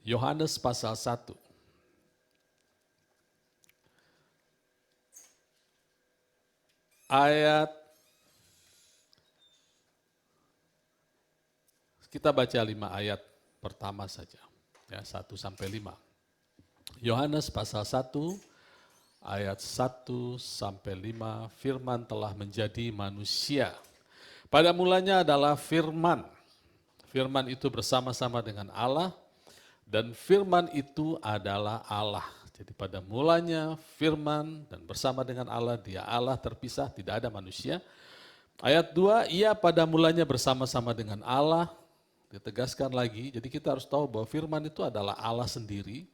Yohanes pasal 1. Kita baca 5 ayat pertama saja, ya 1 sampai 5. Yohanes pasal 1 ayat 1 sampai 5, firman telah menjadi manusia. Pada mulanya adalah firman. Firman itu bersama-sama dengan Allah dan firman itu adalah Allah. Jadi pada mulanya firman dan bersama dengan Allah, dia Allah terpisah, tidak ada manusia. Ayat 2, ia pada mulanya bersama-sama dengan Allah, ditegaskan lagi, jadi kita harus tahu bahwa firman itu adalah Allah sendiri.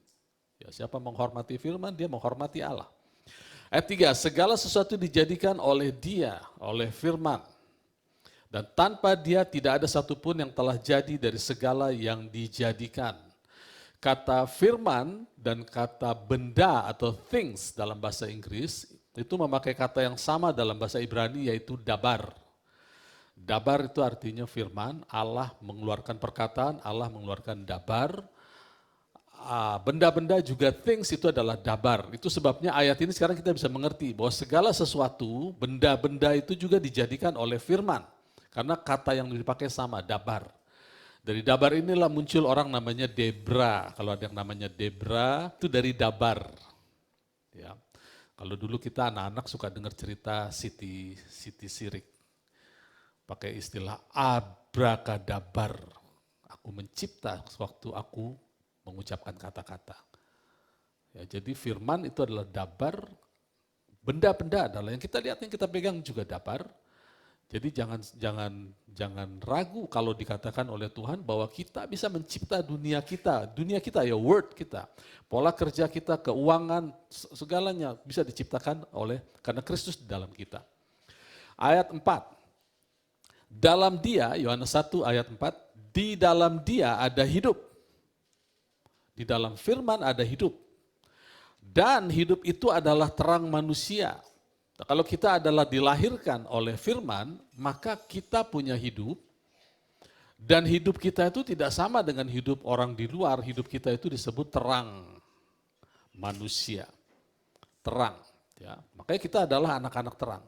Ya, siapa menghormati firman, dia menghormati Allah. Ayat 3, segala sesuatu dijadikan oleh dia, oleh firman. Dan tanpa dia tidak ada satupun yang telah jadi dari segala yang dijadikan. Kata firman dan kata benda atau things dalam bahasa Inggris, itu memakai kata yang sama dalam bahasa Ibrani yaitu dabar. Dabar itu artinya firman, Allah mengeluarkan perkataan, Allah mengeluarkan dabar. Benda-benda juga things itu adalah dabar. Itu sebabnya ayat ini sekarang kita bisa mengerti bahwa segala sesuatu, benda-benda itu juga dijadikan oleh firman. Karena kata yang dipakai sama, dabar. Dari dabar inilah muncul orang namanya Debra. Kalau ada yang namanya Debra, itu dari dabar. Ya. Kalau dulu kita anak-anak suka dengar cerita Siti Sirik. Pakai istilah abrakadabar. Aku mencipta waktu aku mengucapkan kata-kata. Ya, jadi firman itu adalah dabar, benda-benda adalah yang kita lihat, yang kita pegang juga dabar. Jadi jangan ragu kalau dikatakan oleh Tuhan bahwa kita bisa mencipta dunia kita ya word kita, pola kerja kita, keuangan, segalanya bisa diciptakan karena Kristus di dalam kita. Ayat 4, dalam dia, Yohanes 1 ayat 4, di dalam dia ada hidup. Di dalam firman ada hidup. Dan hidup itu adalah terang manusia. Nah, kalau kita adalah dilahirkan oleh firman, maka kita punya hidup. Dan hidup kita itu tidak sama dengan hidup orang di luar. Hidup kita itu disebut terang manusia. Terang. Ya. Makanya kita adalah anak-anak terang.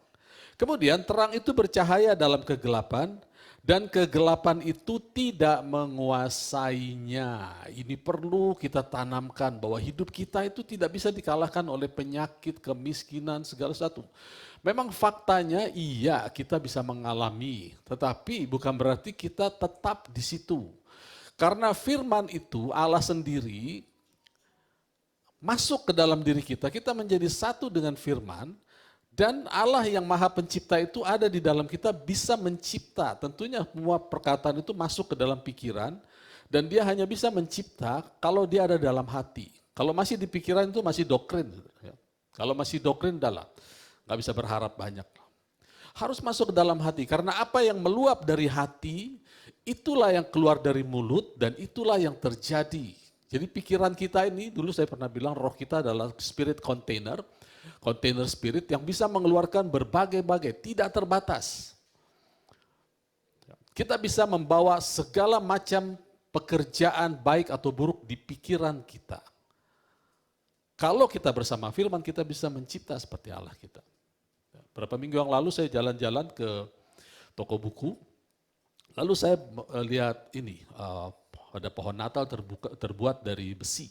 Kemudian terang itu bercahaya dalam kegelapan. Dan kegelapan itu tidak menguasainya. Ini perlu kita tanamkan bahwa hidup kita itu tidak bisa dikalahkan oleh penyakit, kemiskinan, segala sesuatu. Memang faktanya iya kita bisa mengalami, tetapi bukan berarti kita tetap di situ. Karena firman itu Allah sendiri masuk ke dalam diri kita menjadi satu dengan firman. Dan Allah yang maha pencipta itu ada di dalam kita bisa mencipta. Tentunya semua perkataan itu masuk ke dalam pikiran. Dan dia hanya bisa mencipta kalau dia ada dalam hati. Kalau masih di pikiran itu masih doktrin. Kalau masih doktrin dalam, nggak bisa berharap banyak. Harus masuk ke dalam hati. Karena apa yang meluap dari hati, itulah yang keluar dari mulut dan itulah yang terjadi. Jadi pikiran kita ini, dulu saya pernah bilang roh kita adalah spirit container spirit yang bisa mengeluarkan berbagai-bagai, tidak terbatas. Kita bisa membawa segala macam pekerjaan baik atau buruk di pikiran kita. Kalau kita bersama firman, kita bisa mencipta seperti Allah kita. Berapa minggu yang lalu saya jalan-jalan ke toko buku, lalu saya lihat ini, ada pohon Natal terbuat dari besi,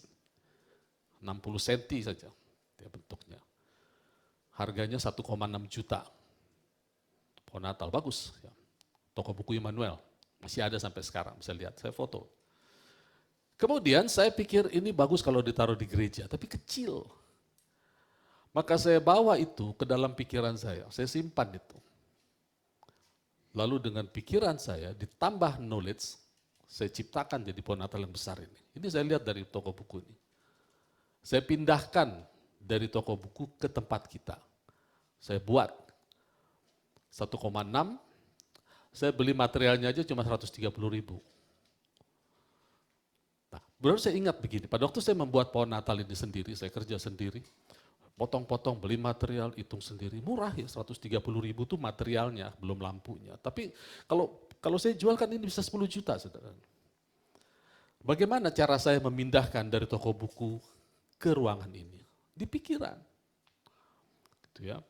60 cm saja dia bentuknya. Harganya 1,6 juta. Pohon Natal, bagus. Ya. Toko buku Immanuel, masih ada sampai sekarang, bisa lihat, saya foto. Kemudian saya pikir ini bagus kalau ditaruh di gereja, tapi kecil. Maka saya bawa itu ke dalam pikiran saya simpan itu. Lalu dengan pikiran saya, ditambah knowledge, saya ciptakan jadi pohon Natal yang besar ini. Ini saya lihat dari toko buku ini. Saya pindahkan dari toko buku ke tempat kita. Saya buat 1,6, saya beli materialnya aja cuma 130.000. Nah, baru saya ingat begini, pada waktu saya membuat pohon Natal ini sendiri, saya kerja sendiri, potong-potong, beli material, hitung sendiri, murah ya 130.000 itu materialnya, belum lampunya. Tapi kalau saya jualkan ini bisa 10 juta, saudara. Bagaimana cara saya memindahkan dari toko buku ke ruangan ini? Di pikiran. Gitu ya.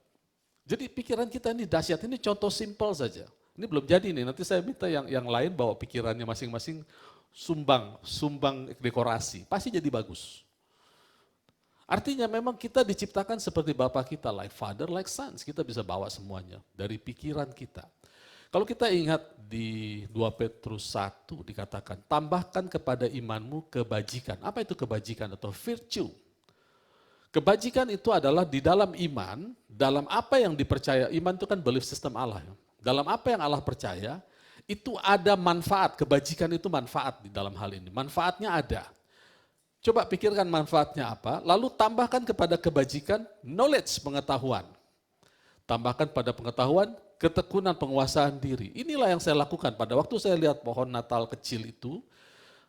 Jadi pikiran kita ini dahsyat, ini contoh simpel saja. Ini belum jadi nih, nanti saya minta yang lain bawa pikirannya masing-masing sumbang dekorasi, pasti jadi bagus. Artinya memang kita diciptakan seperti Bapak kita, like father, like sons. Kita bisa bawa semuanya dari pikiran kita. Kalau kita ingat di 2 Petrus 1 dikatakan, tambahkan kepada imanmu kebajikan. Apa itu kebajikan atau virtue? Kebajikan itu adalah di dalam iman, dalam apa yang dipercaya, iman itu kan belief system Allah. Ya. Dalam apa yang Allah percaya, itu ada manfaat, kebajikan itu manfaat di dalam hal ini. Manfaatnya ada. Coba pikirkan manfaatnya apa, lalu tambahkan kepada kebajikan knowledge, pengetahuan. Tambahkan pada pengetahuan, ketekunan, penguasaan diri. Inilah yang saya lakukan pada waktu saya lihat pohon Natal kecil itu,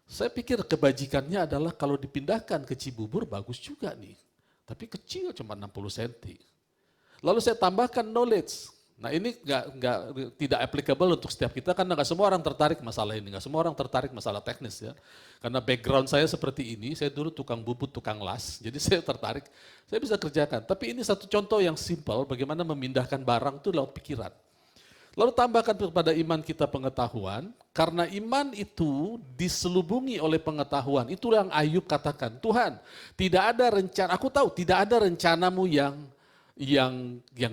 saya pikir kebajikannya adalah kalau dipindahkan ke Cibubur bagus juga nih. Tapi kecil cuma 60 cm. Lalu saya tambahkan knowledge. Nah ini tidak applicable untuk setiap kita karena nggak semua orang tertarik masalah ini, nggak semua orang tertarik masalah teknis ya. Karena background saya seperti ini, saya dulu tukang bubut, tukang las, jadi saya tertarik, saya bisa kerjakan. Tapi ini satu contoh yang simple bagaimana memindahkan barang itu lewat pikiran. Lalu tambahkan kepada iman kita pengetahuan, karena iman itu diselubungi oleh pengetahuan. Itulah yang Ayub katakan, Tuhan tidak ada rencana, aku tahu tidak ada rencanamu yang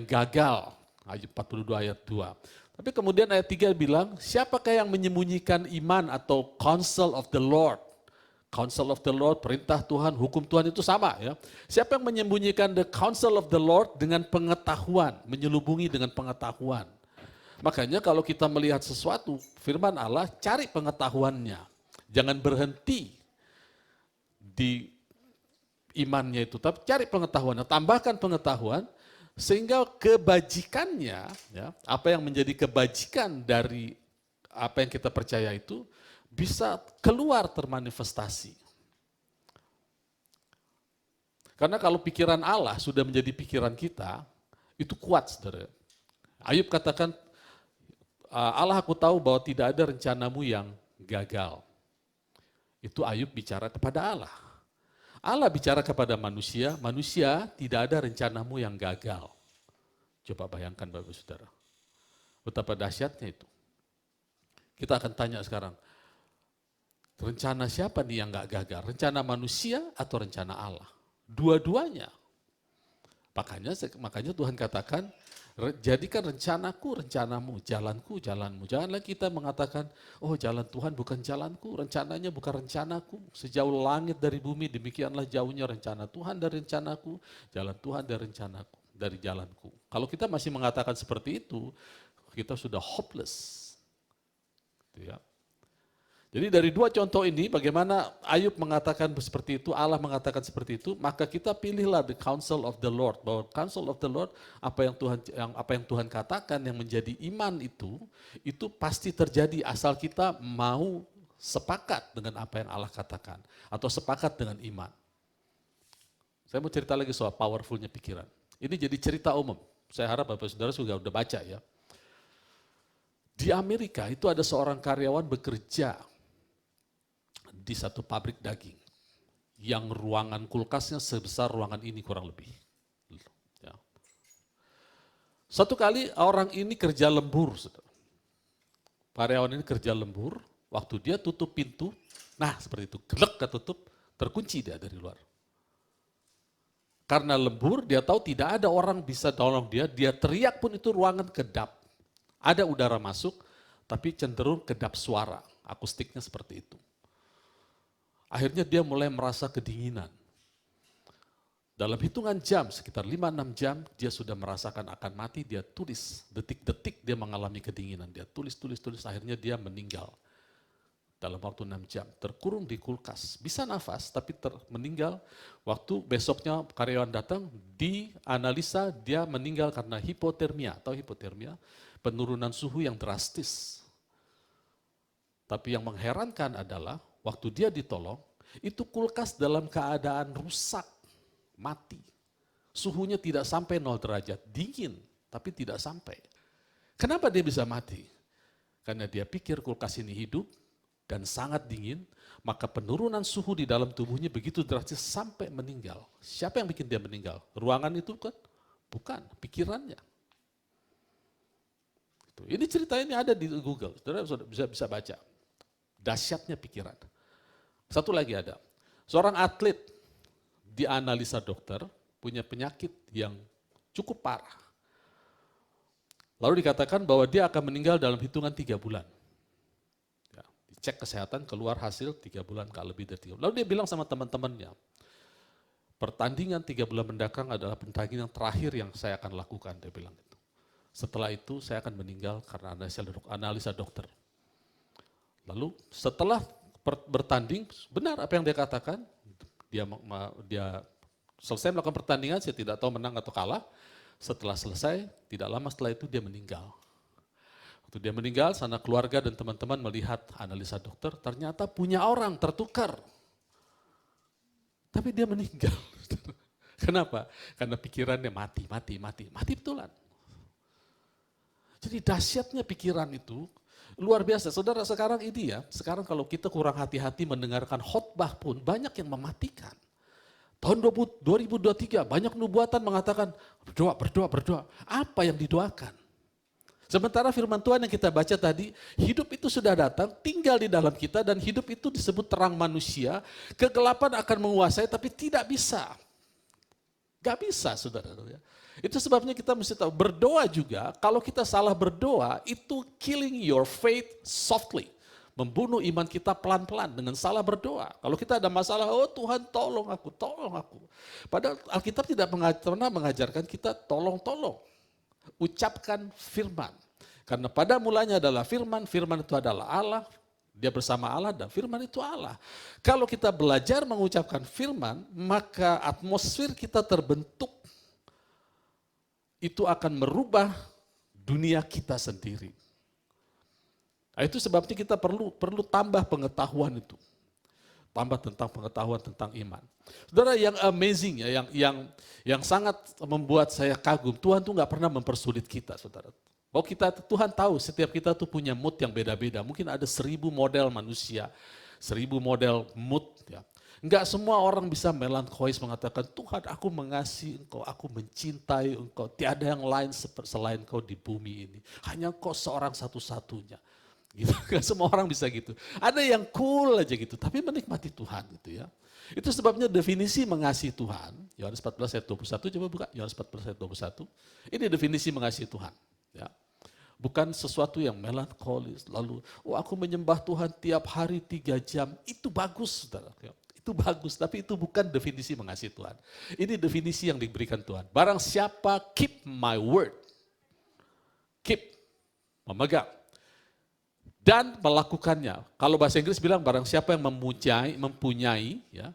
gagal. Ayub 42 ayat 2. Tapi kemudian ayat 3 bilang, siapakah yang menyembunyikan iman atau counsel of the Lord? Counsel of the Lord, perintah Tuhan, hukum Tuhan itu sama ya. Siapa yang menyembunyikan the counsel of the Lord dengan pengetahuan, menyelubungi dengan pengetahuan. Makanya kalau kita melihat sesuatu, firman Allah, cari pengetahuannya. Jangan berhenti di imannya itu, tapi cari pengetahuannya, tambahkan pengetahuan, sehingga kebajikannya, ya, apa yang menjadi kebajikan dari apa yang kita percaya itu, bisa keluar termanifestasi. Karena kalau pikiran Allah sudah menjadi pikiran kita, itu kuat saudara. Ayub katakan, Allah aku tahu bahwa tidak ada rencanamu yang gagal. Itu Ayub bicara kepada Allah. Allah bicara kepada manusia, manusia tidak ada rencanamu yang gagal. Coba bayangkan Bapak Saudara. Betapa dahsyatnya itu. Kita akan tanya sekarang, rencana siapa nih yang gak gagal? Rencana manusia atau rencana Allah? Dua-duanya. Makanya Tuhan katakan, jadikan rencanaku rencanamu, jalanku jalanmu. Janganlah kita mengatakan, oh jalan Tuhan bukan jalanku, rencananya bukan rencanaku. Sejauh langit dari bumi, demikianlah jauhnya rencana Tuhan dari rencanaku, jalan Tuhan dari rencanaku, dari jalanku. Kalau kita masih mengatakan seperti itu, kita sudah hopeless. Ya. Jadi dari dua contoh ini, bagaimana Ayub mengatakan seperti itu, Allah mengatakan seperti itu, maka kita pilihlah the counsel of the Lord. Bahwa counsel of the Lord, apa yang Tuhan katakan yang menjadi iman itu pasti terjadi asal kita mau sepakat dengan apa yang Allah katakan. Atau sepakat dengan iman. Saya mau cerita lagi soal powerfulnya pikiran. Ini jadi cerita umum. Saya harap Bapak Saudara sudah baca ya. Di Amerika itu ada seorang karyawan bekerja di satu pabrik daging yang ruangan kulkasnya sebesar ruangan ini kurang lebih. Ya. Satu kali orang ini kerja lembur, karyawan ini kerja lembur, waktu dia tutup pintu, nah seperti itu, gelek ketutup, terkunci dia dari luar. Karena lembur, dia tahu tidak ada orang bisa tolong dia teriak pun itu ruangan kedap. Ada udara masuk, tapi cenderung kedap suara, akustiknya seperti itu. Akhirnya dia mulai merasa kedinginan. Dalam hitungan jam, sekitar 5-6 jam, dia sudah merasakan akan mati, dia tulis, detik-detik dia mengalami kedinginan. Dia tulis, akhirnya dia meninggal. Dalam waktu 6 jam, terkurung di kulkas. Bisa nafas, tapi meninggal. Waktu besoknya karyawan datang, dianalisa dia meninggal karena hipotermia. Tahu hipotermia? Penurunan suhu yang drastis. Tapi yang mengherankan adalah, waktu dia ditolong, itu kulkas dalam keadaan rusak, mati. Suhunya tidak sampai 0 derajat, dingin, tapi tidak sampai. Kenapa dia bisa mati? Karena dia pikir kulkas ini hidup, dan sangat dingin, maka penurunan suhu di dalam tubuhnya begitu drastis sampai meninggal. Siapa yang bikin dia meninggal? Ruangan itu kan? Bukan, pikirannya. Ini cerita ini ada di Google, saudara bisa baca. Dahsyatnya pikiran. Satu lagi ada, seorang atlet dianalisa dokter punya penyakit yang cukup parah. Lalu dikatakan bahwa dia akan meninggal dalam hitungan 3 bulan. Ya, dicek kesehatan, keluar hasil 3 bulan, gak lebih dari 3 bulan. Lalu dia bilang sama teman-temannya, pertandingan 3 bulan mendatang adalah pertandingan terakhir yang saya akan lakukan, dia bilang itu. Setelah itu saya akan meninggal karena analisa dokter. Lalu setelah bertanding, benar apa yang dia katakan, dia selesai melakukan pertandingan, saya tidak tahu menang atau kalah. Setelah selesai, tidak lama setelah itu dia meninggal. Waktu dia meninggal, sana keluarga dan teman-teman melihat analisa dokter, ternyata punya orang tertukar. Tapi dia meninggal. Kenapa? Karena pikirannya mati betulan. Jadi dahsyatnya pikiran itu luar biasa. Saudara, sekarang ini ya, sekarang kalau kita kurang hati-hati mendengarkan khotbah pun banyak yang mematikan. Tahun 2023 banyak nubuatan mengatakan berdoa. Apa yang didoakan? Sementara firman Tuhan yang kita baca tadi, hidup itu sudah datang, tinggal di dalam kita dan hidup itu disebut terang manusia. Kegelapan akan menguasai tapi tidak bisa. Gak bisa, saudara. Itu sebabnya kita mesti tahu, berdoa juga, kalau kita salah berdoa, itu killing your faith softly. Membunuh iman kita pelan-pelan dengan salah berdoa. Kalau kita ada masalah, oh Tuhan tolong aku. Padahal Alkitab tidak pernah mengajarkan kita tolong. Ucapkan firman. Karena pada mulanya adalah firman itu adalah Allah, dia bersama Allah dan firman itu Allah. Kalau kita belajar mengucapkan firman, maka atmosfer kita terbentuk, itu akan merubah dunia kita sendiri. Nah, itu sebabnya kita perlu tambah pengetahuan itu. Tambah tentang pengetahuan tentang iman. Saudara, yang amazing ya, yang sangat membuat saya kagum, Tuhan tuh nggak pernah mempersulit kita, saudara. Bahwa Tuhan tahu setiap kita tuh punya mood yang beda-beda. Mungkin ada 1000 model manusia, 1000 model mood ya. Enggak semua orang bisa melankolis mengatakan, Tuhan aku mengasihi engkau, aku mencintai engkau. Tiada yang lain selain engkau di bumi ini. Hanya engkau seorang satu-satunya. Gitu. Gak semua orang bisa gitu. Ada yang cool aja gitu, tapi menikmati Tuhan gitu ya. Itu sebabnya definisi mengasihi Tuhan, Yohanes 14 ayat 21, coba buka Yohanes 14 ayat 21. Ini definisi mengasihi Tuhan. Ya. Bukan sesuatu yang melankolis, lalu aku menyembah Tuhan tiap hari 3 jam, itu bagus saudara. Ya. Itu bagus, tapi itu bukan definisi mengasihi Tuhan. Ini definisi yang diberikan Tuhan. Barang siapa keep my word, keep, memegang, dan melakukannya. Kalau bahasa Inggris bilang barang siapa yang mempunyai, ya,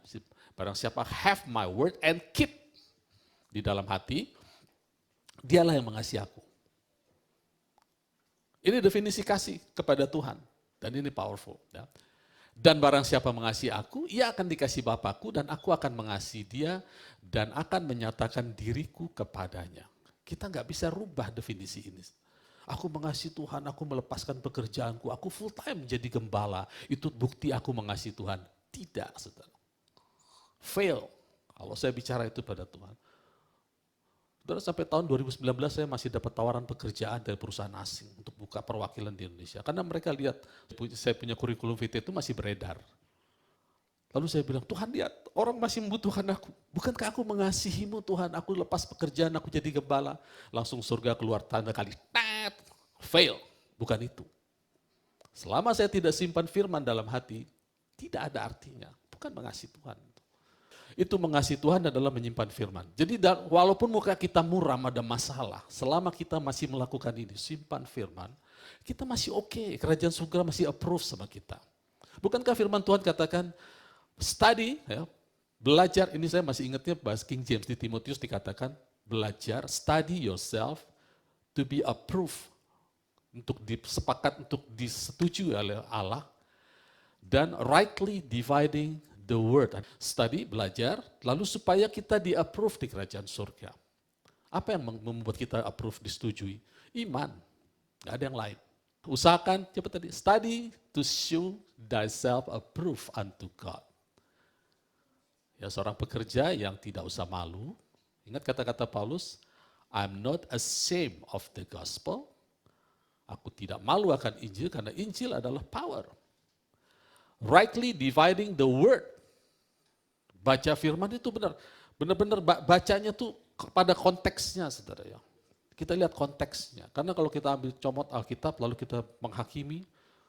barang siapa have my word and keep di dalam hati, dialah yang mengasihi aku. Ini definisi kasih kepada Tuhan dan ini powerful. Ya. Dan barang siapa mengasihi aku, ia akan dikasih Bapakku dan aku akan mengasihi dia dan akan menyatakan diriku kepadanya. Kita nggak bisa rubah definisi ini. Aku mengasihi Tuhan, aku melepaskan pekerjaanku, aku full time menjadi gembala. Itu bukti aku mengasihi Tuhan. Tidak, saudara. Fail. Kalau saya bicara itu pada Tuhan. Saudara, sampai tahun 2019 saya masih dapat tawaran pekerjaan dari perusahaan asing untuk buka perwakilan di Indonesia. Karena mereka lihat saya punya kurikulum vitae itu masih beredar. Lalu saya bilang, Tuhan lihat orang masih membutuhkan aku. Bukankah aku mengasihimu Tuhan, aku lepas pekerjaan, aku jadi gembala. Langsung surga keluar tanda kali. Fail, bukan itu. Selama saya tidak simpan firman dalam hati, tidak ada artinya. Bukan mengasihi Tuhan. Itu mengasihi Tuhan adalah menyimpan firman. Jadi walaupun muka kita muram ada masalah, selama kita masih melakukan ini, simpan firman, kita masih oke. Kerajaan surga masih approve sama kita. Bukankah firman Tuhan katakan, study, ya, belajar, ini saya masih ingatnya bahasa King James di Timotius dikatakan, belajar, study yourself to be approved. Untuk sepakat, untuk disetujui oleh Allah, dan rightly dividing the word. Study, belajar, lalu supaya kita di-approve di kerajaan surga. Apa yang membuat kita approve, disetujui? Iman, gak ada yang lain. Usahakan, coba tadi, study to show thyself approved unto God. Ya, seorang pekerja yang tidak usah malu. Ingat kata-kata Paulus, I'm not ashamed of the gospel. Aku tidak malu akan Injil karena Injil adalah power. Rightly dividing the word. Baca firman itu benar-benar bacanya tuh pada konteksnya, saudara ya. Kita lihat konteksnya. Karena kalau kita ambil comot Alkitab lalu kita menghakimi,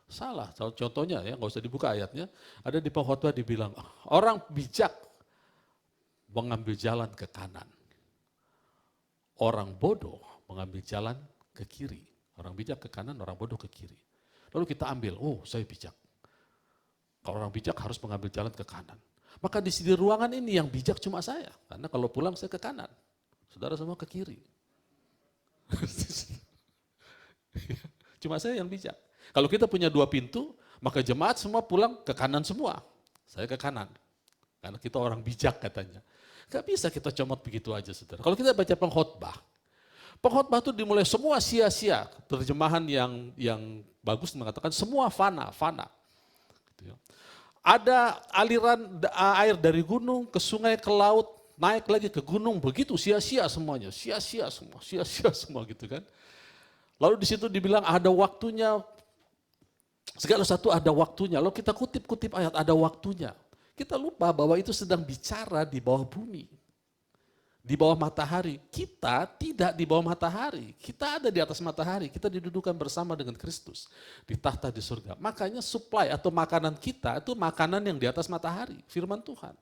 salah. Contohnya ya, nggak usah dibuka ayatnya. Ada di pengkhotbah dibilang, orang bijak mengambil jalan ke kanan. Orang bodoh mengambil jalan ke kiri. Orang bijak ke kanan, orang bodoh ke kiri. Lalu kita ambil, oh saya bijak. Kalau orang bijak harus mengambil jalan ke kanan. Maka di sini ruangan ini yang bijak cuma saya. Karena kalau pulang saya ke kanan. Saudara semua ke kiri. Cuma saya yang bijak. Kalau kita punya 2 pintu, maka jemaat semua pulang ke kanan semua. Saya ke kanan. Karena kita orang bijak katanya. Gak bisa kita comot begitu aja, saudara. Kalau kita baca pengkhotbah itu dimulai semua sia-sia. Terjemahan yang bagus mengatakan semua fana. Gitu ya. Ada aliran air dari gunung ke sungai ke laut, naik lagi ke gunung, begitu sia-sia semuanya, sia-sia semua gitu kan. Lalu di situ dibilang ada waktunya, segala satu ada waktunya. Lalu kita kutip ayat ada waktunya. Kita lupa bahwa itu sedang bicara di bawah bumi, di bawah matahari. Kita tidak di bawah matahari, kita ada di atas matahari. Kita didudukan bersama dengan Kristus di tahta di surga. Makanya supply atau makanan kita itu makanan yang di atas matahari, firman Tuhan.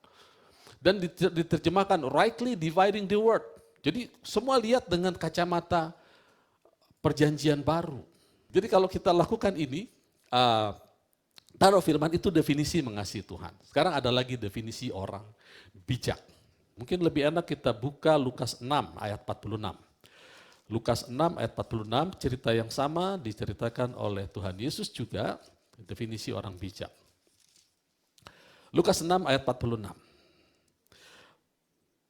Dan diterjemahkan rightly dividing the word. Jadi semua lihat dengan kacamata perjanjian baru. Jadi kalau kita lakukan ini, taruh firman itu definisi mengasihi Tuhan. Sekarang ada lagi definisi orang bijak. Mungkin lebih enak kita buka Lukas 6 ayat 46. Lukas 6 ayat 46, cerita yang sama diceritakan oleh Tuhan Yesus juga, definisi orang bijak. Lukas 6 ayat 46.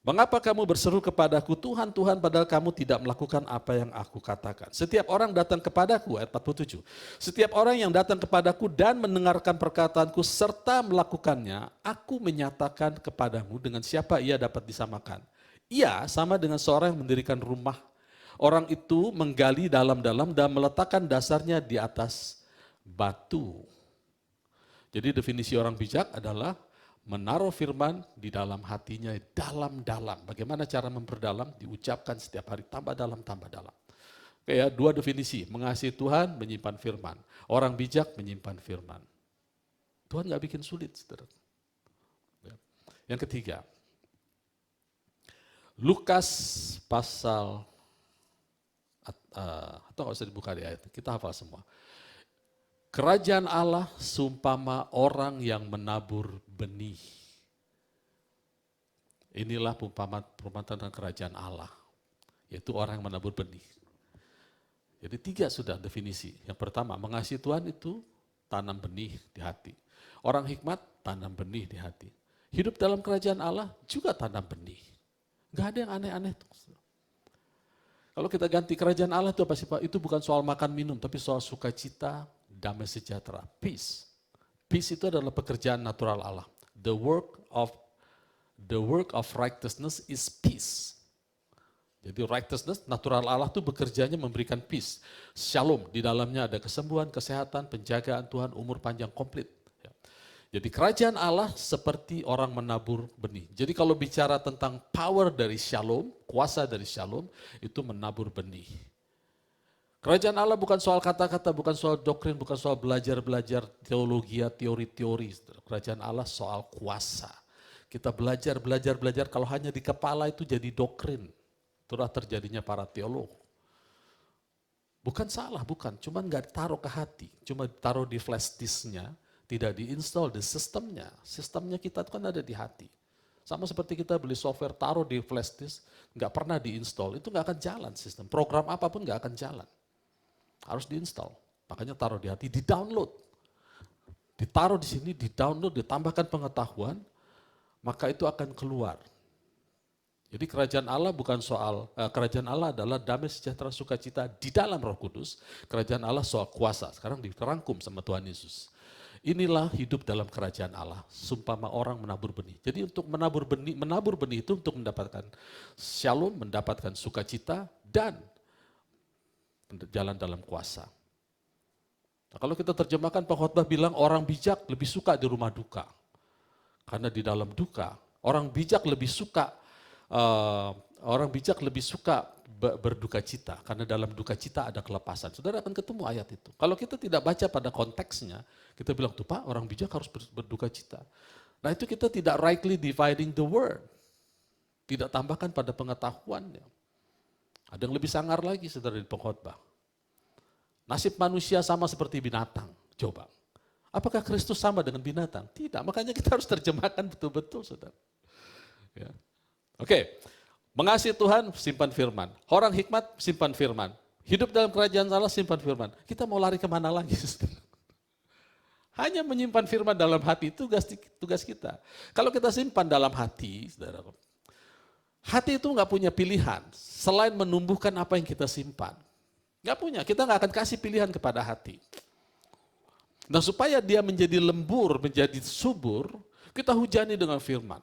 Mengapa kamu berseru kepadaku, Tuhan, Tuhan, padahal kamu tidak melakukan apa yang aku katakan. Setiap orang datang kepadaku, ayat 47. Setiap orang yang datang kepadaku dan mendengarkan perkataanku serta melakukannya, aku menyatakan kepadamu dengan siapa ia dapat disamakan. Ia sama dengan seorang yang mendirikan rumah. Orang itu menggali dalam-dalam dan meletakkan dasarnya di atas batu. Jadi definisi orang bijak adalah menaruh firman di dalam hatinya, dalam-dalam. Bagaimana cara memperdalam? Diucapkan setiap hari, tambah dalam, tambah dalam. Oke ya, 2 definisi, mengasihi Tuhan, menyimpan firman. Orang bijak menyimpan firman. Tuhan gak bikin sulit, saudara. Yang ketiga, Lukas pasal, atau gak usah dibuka di ayat, kita hafal semua. Kerajaan Allah seumpama orang yang menabur benih. Inilah perumpamaan tentang kerajaan Allah, yaitu orang yang menabur benih. Jadi 3 sudah definisi. Yang pertama, mengasihi Tuhan itu tanam benih di hati. Orang hikmat tanam benih di hati. Hidup dalam kerajaan Allah juga tanam benih. Gak ada yang aneh-aneh. Kalau kita ganti kerajaan Allah itu apa sih Pak? Itu bukan soal makan minum, tapi soal sukacita, damai sejahtera, peace. Peace itu adalah pekerjaan natural Allah. The work of righteousness is peace. Jadi righteousness, natural Allah itu bekerjanya memberikan peace. Shalom, di dalamnya ada kesembuhan, kesehatan, penjagaan Tuhan, umur panjang komplit. Jadi kerajaan Allah seperti orang menabur benih. Jadi kalau bicara tentang power dari shalom, kuasa dari shalom, itu menabur benih. Kerajaan Allah bukan soal kata-kata, bukan soal doktrin, bukan soal belajar-belajar teologi, teori-teori. Kerajaan Allah soal kuasa. Kita belajar, kalau hanya di kepala itu jadi doktrin. Itulah terjadinya para teolog. Bukan salah, bukan. Cuma nggak taruh ke hati, cuma taruh di flash disknya, tidak diinstal di sistemnya. Sistemnya kita itu kan ada di hati. Sama seperti kita beli software, taruh di flash disk, nggak pernah diinstal, itu nggak akan jalan sistem. Program apapun nggak akan jalan. Harus diinstal. Makanya taruh di hati, di-download. Ditaruh di sini, di-download, ditambahkan pengetahuan, maka itu akan keluar. Jadi kerajaan Allah bukan soal, kerajaan Allah adalah damai sejahtera sukacita di dalam Roh Kudus. Kerajaan Allah soal kuasa, sekarang dirangkum sama Tuhan Yesus. Inilah hidup dalam kerajaan Allah, sumpama orang menabur benih. Jadi untuk menabur benih itu untuk mendapatkan shalom, mendapatkan sukacita, dan jalan dalam kuasa. Nah, kalau kita terjemahkan, pengkhotbah bilang orang bijak lebih suka di rumah duka. Karena di dalam duka, orang bijak lebih suka berduka cita, karena dalam duka cita ada kelepasan. Saudara akan ketemu ayat itu. Kalau kita tidak baca pada konteksnya, kita bilang tuh Pak, orang bijak harus berduka cita. Nah itu kita tidak rightly dividing the word. Tidak tambahkan pada pengetahuannya. Ada yang lebih sangar lagi saudara di pengkhotbah. Nasib manusia sama seperti binatang. Coba. Apakah Kristus sama dengan binatang? Tidak, makanya kita harus terjemahkan betul-betul saudara. Ya. Oke, mengasihi Tuhan, simpan firman. Orang hikmat, simpan firman. Hidup dalam kerajaan Allah, simpan firman. Kita mau lari kemana lagi? Hanya menyimpan firman dalam hati, tugas kita. Kalau kita simpan dalam hati, saudara, hati itu nggak punya pilihan, selain menumbuhkan apa yang kita simpan. Nggak punya, kita nggak akan kasih pilihan kepada hati. Nah supaya dia menjadi lembur, menjadi subur, kita hujani dengan firman.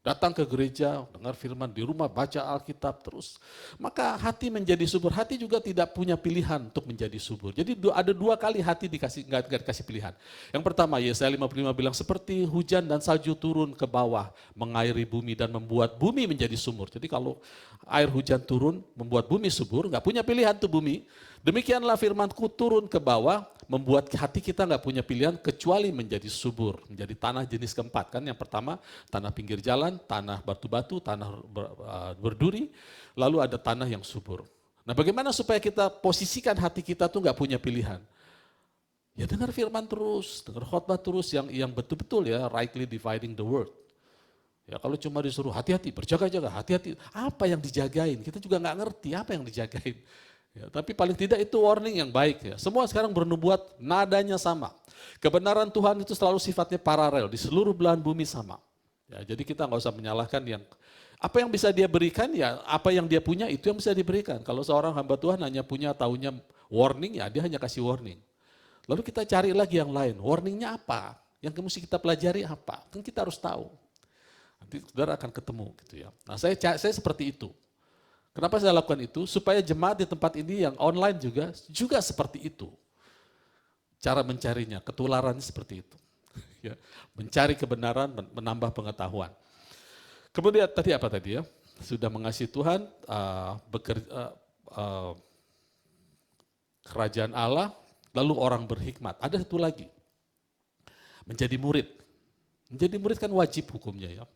Datang ke gereja, dengar firman, di rumah baca Alkitab terus. Maka hati menjadi subur. Hati juga tidak punya pilihan untuk menjadi subur. Jadi ada 2 kali hati nggak dikasih pilihan. Yang pertama, Yesaya 55 bilang, seperti hujan dan salju turun ke bawah, mengairi bumi dan membuat bumi menjadi sumur. Jadi kalau air hujan turun, membuat bumi subur, nggak punya pilihan tuh bumi. Demikianlah firmanku turun ke bawah, membuat hati kita nggak punya pilihan kecuali menjadi subur, menjadi tanah jenis keempat. Kan yang pertama tanah pinggir jalan, tanah batu-batu, tanah berduri, lalu ada tanah yang subur. Nah bagaimana supaya kita posisikan hati kita tuh nggak punya pilihan? Ya dengar firman terus, dengar khotbah terus yang betul-betul ya rightly dividing the word. Ya kalau cuma disuruh hati-hati, berjaga-jaga, hati-hati, apa yang dijagain? Kita juga nggak ngerti apa yang dijagain. Ya, tapi paling tidak itu warning yang baik ya. Semua sekarang bernubuat nadanya sama. Kebenaran Tuhan itu selalu sifatnya paralel, di seluruh belahan bumi sama. Ya, jadi kita nggak usah menyalahkan apa yang bisa dia berikan ya, apa yang dia punya itu yang bisa diberikan. Kalau seorang hamba Tuhan hanya punya taunya warning ya, dia hanya kasih warning. Lalu kita cari lagi yang lain, warningnya apa? Yang mesti kita pelajari apa? Kan kita harus tahu. Nanti saudara akan ketemu gitu ya. Nah saya seperti itu. Kenapa saya lakukan itu? Supaya jemaat di tempat ini yang online juga seperti itu. Cara mencarinya, ketularan seperti itu. Ya, mencari kebenaran, menambah pengetahuan. Kemudian tadi apa tadi ya? Sudah mengasihi Tuhan, kerajaan Allah, lalu orang berhikmat. Ada satu lagi, menjadi murid. Menjadi murid kan wajib hukumnya ya.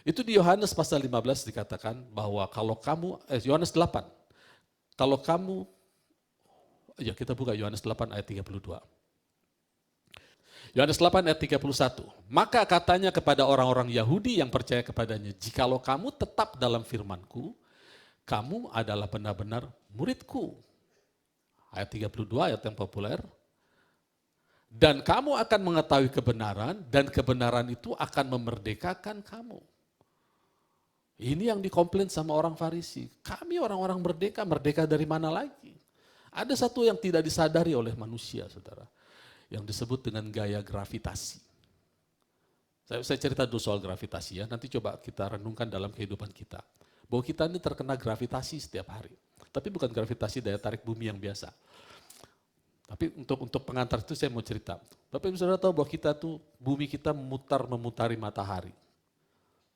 Itu di Yohanes pasal 15 dikatakan bahwa kalau kamu, Yohanes 8, kalau kamu, ya kita buka Yohanes 8 ayat 32. Yohanes 8 ayat 31, maka katanya kepada orang-orang Yahudi yang percaya kepadanya, jikalau kamu tetap dalam firmanku, kamu adalah benar-benar muridku. Ayat 32, ayat yang populer. Dan kamu akan mengetahui kebenaran, dan kebenaran itu akan memerdekakan kamu. Ini yang dikomplain sama orang Farisi. Kami orang-orang merdeka dari mana lagi? Ada satu yang tidak disadari oleh manusia, saudara. Yang disebut dengan gaya gravitasi. Saya cerita dulu soal gravitasi ya, nanti coba kita renungkan dalam kehidupan kita. Bahwa kita ini terkena gravitasi setiap hari. Tapi bukan gravitasi daya tarik bumi yang biasa. Tapi untuk pengantar itu saya mau cerita. Bapak Ibu Saudara tahu bahwa bumi kita memutari matahari.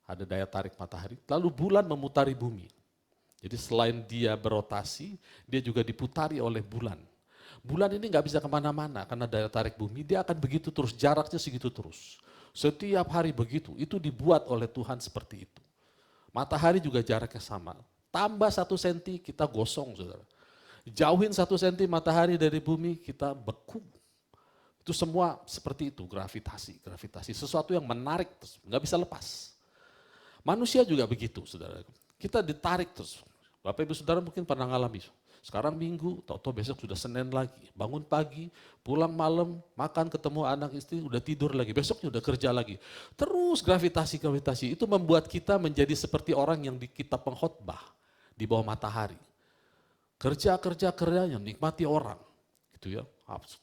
Ada daya tarik matahari, lalu bulan memutari bumi. Jadi selain dia berotasi, dia juga diputari oleh bulan. Bulan ini nggak bisa kemana-mana karena daya tarik bumi, dia akan begitu terus, jaraknya segitu terus. Setiap hari begitu, itu dibuat oleh Tuhan seperti itu. Matahari juga jaraknya sama. Tambah 1 senti kita gosong, saudara. Jauhin 1 senti matahari dari bumi, kita beku. Itu semua seperti itu, gravitasi. Sesuatu yang menarik, nggak bisa lepas. Manusia juga begitu, saudara. Kita ditarik terus. Bapak Ibu Saudara mungkin pernah ngalami. Sekarang Minggu, tahu-tahu besok sudah Senin lagi. Bangun pagi, pulang malam, makan, ketemu anak istri, udah tidur lagi. Besoknya udah kerja lagi. Terus gravitasi itu membuat kita menjadi seperti orang yang di kitab pengkhotbah di bawah matahari. Kerja yang nikmati orang. Gitu ya.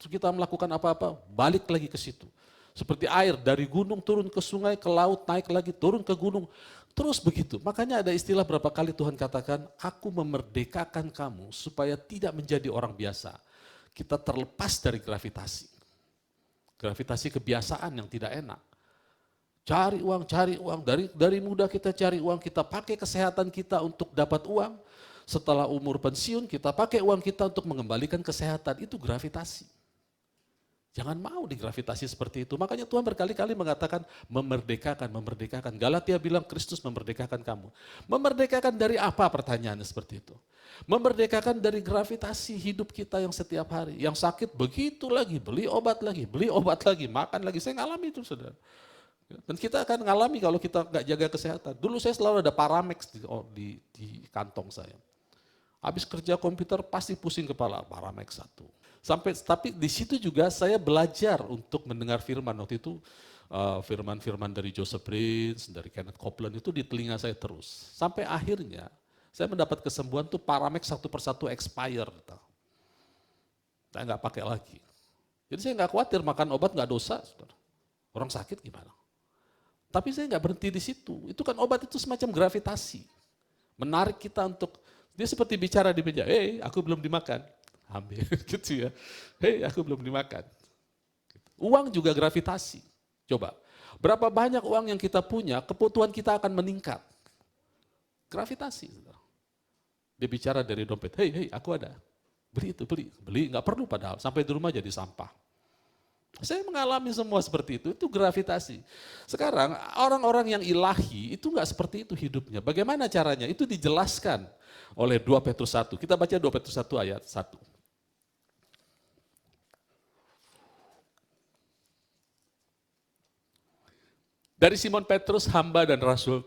Kita melakukan apa-apa, balik lagi ke situ. Seperti air dari gunung turun ke sungai, ke laut, naik lagi, turun ke gunung. Terus begitu. Makanya ada istilah berapa kali Tuhan katakan, aku memerdekakan kamu supaya tidak menjadi orang biasa. Kita terlepas dari gravitasi. Gravitasi kebiasaan yang tidak enak. Cari uang. Dari muda kita cari uang, kita pakai kesehatan kita untuk dapat uang. Setelah umur pensiun, kita pakai uang kita untuk mengembalikan kesehatan. Itu gravitasi. Jangan mau digravitasi seperti itu. Makanya Tuhan berkali-kali mengatakan memerdekakan. Galatia bilang Kristus memerdekakan kamu. Memerdekakan dari apa pertanyaannya seperti itu? Memerdekakan dari gravitasi hidup kita yang setiap hari. Yang sakit begitu lagi, beli obat lagi, makan lagi. Saya ngalami itu, saudara. Dan kita akan ngalami kalau kita nggak jaga kesehatan. Dulu saya selalu ada Paramex di kantong saya. Habis kerja komputer pasti pusing kepala, Paramex 1. Tapi di situ juga saya belajar untuk mendengar firman. Waktu itu firman-firman dari Joseph Prince, dari Kenneth Copeland itu di telinga saya terus. Sampai akhirnya saya mendapat kesembuhan tuh Paramex satu persatu expire. Saya nggak pakai lagi. Jadi saya nggak khawatir makan obat nggak dosa. Saudara. Orang sakit gimana? Tapi saya nggak berhenti di situ. Itu kan obat itu semacam gravitasi. Menarik kita untuk, dia seperti bicara di meja, aku belum dimakan. Ambil gitu ya. Aku belum dimakan. Uang juga gravitasi. Coba, berapa banyak uang yang kita punya, kebutuhan kita akan meningkat. Gravitasi. Dia bicara dari dompet, aku ada. Beli, nggak perlu padahal, sampai di rumah jadi sampah. Saya mengalami semua seperti itu gravitasi. Sekarang orang-orang yang ilahi itu nggak seperti itu hidupnya. Bagaimana caranya? Itu dijelaskan oleh 2 Petrus 1. Kita baca 2 Petrus 1 ayat 1. Dari Simon Petrus, hamba dan rasul